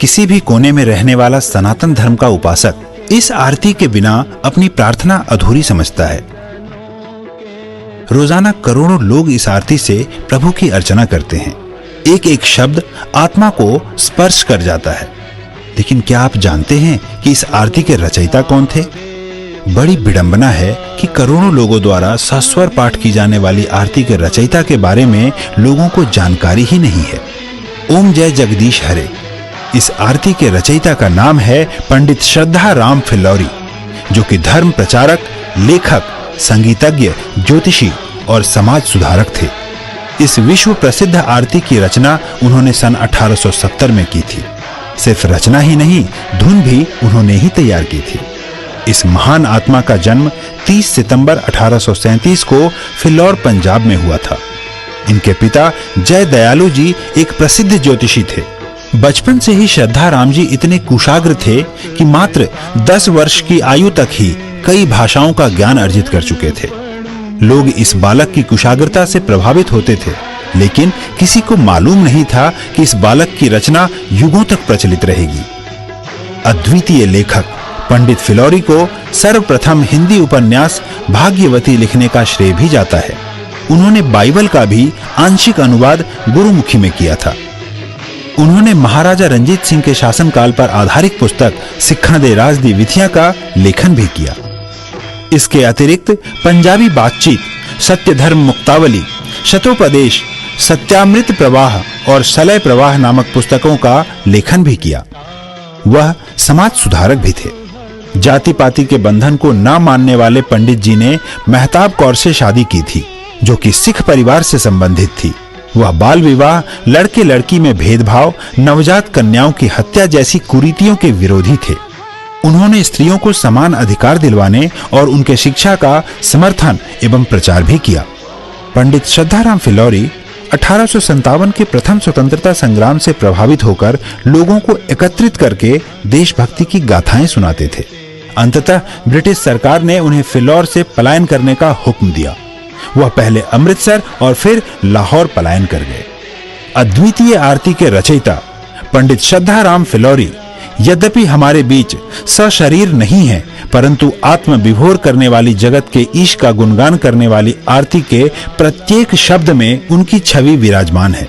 किसी भी कोने में रहने वाला सनातन धर्म का उपासक इस आरती के बिना अपनी प्रार्थना अधूरी समझता है। रोजाना करोड़ों लोग इस आरती से प्रभु की अर्चना करते हैं। एक एक शब्द आत्मा को स्पर्श कर जाता है। लेकिन क्या आप जानते हैं कि इस आरती के रचयिता कौन थे? बड़ी विडंबना है कि करोड़ों लोगों द्वारा सस्वर पाठ की जाने वाली आरती के रचयिता के बारे में लोगों को जानकारी ही नहीं है। ओम जय जगदीश हरे। इस आरती के रचयिता का नाम है पंडित श्रद्धा राम फिल्लौरी, जो कि धर्म प्रचारक, लेखक, संगीतज्ञ, ज्योतिषी और समाज सुधारक थे। इस विश्व प्रसिद्ध आरती की रचना उन्होंने सन 1870 में की थी। सिर्फ रचना ही नहीं, धुन भी उन्होंने ही तैयार की थी। इस महान आत्मा का जन्म 30 सितंबर 1837 को फिल्लौर, पंजाब में हुआ था। इनके पिता जय दयालु जी एक प्रसिद्ध ज्योतिषी थे। बचपन से ही श्रद्धा राम जी इतने कुशाग्र थे कि मात्र 10 वर्ष की आयु तक ही कई भाषाओं का ज्ञान अर्जित कर चुके थे। लोग इस बालक की कुशाग्रता से प्रभावित होते थे, लेकिन किसी को मालूम नहीं था कि इस बालक की रचना युगों तक प्रचलित रहेगी। अद्वितीय लेखक पंडित फिल्लौरी को सर्वप्रथम हिंदी उपन्यास भाग्यवती लिखने का श्रेय भी जाता है। उन्होंने बाइबल का भी आंशिक अनुवाद गुरुमुखी में किया था। उन्होंने महाराजा रंजीत सिंह के शासनकाल पर आधारित पुस्तक सिक्खण दे राज दी विधियां का लेखन भी किया। इसके अतिरिक्त पंजाबी बातचीत, सत्य धर्म मुक्तावली, शतोपदेश, सत्यामृत प्रवाह और सलय प्रवाह नामक पुस्तकों का लेखन भी किया। वह समाज सुधारक भी थे। जाति पाति के बंधन को न मानने वाले पंडित जी ने मेहताब कौर से शादी की थी, जो कि सिख परिवार से संबंधित थी। वह बाल विवाह, लड़के लड़की में भेदभाव, नवजात कन्याओं की हत्या जैसी कुरीतियों के विरोधी थे। उन्होंने स्त्रियों को समान अधिकार दिलवाने और उनके शिक्षा का समर्थन एवं प्रचार भी किया। पंडित श्रद्धाराम फिल्लौरी 1857 के प्रथम स्वतंत्रता संग्राम से प्रभावित होकर लोगों को एकत्रित करके देशभक्ति की गाथाएं सुनाते थे। अंततः ब्रिटिश सरकार ने उन्हें फिल्लौर से पलायन करने का हुक्म दिया। वह पहले अमृतसर और फिर लाहौर पलायन कर गए। अद्वितीय आरती के रचयिता पंडित श्रद्धाराम फिल्लौरी यद्यपि हमारे बीच सशरीर नहीं है, परंतु आत्म विभोर करने वाली जगत के ईश का गुणगान करने वाली आरती के प्रत्येक शब्द में उनकी छवि विराजमान है।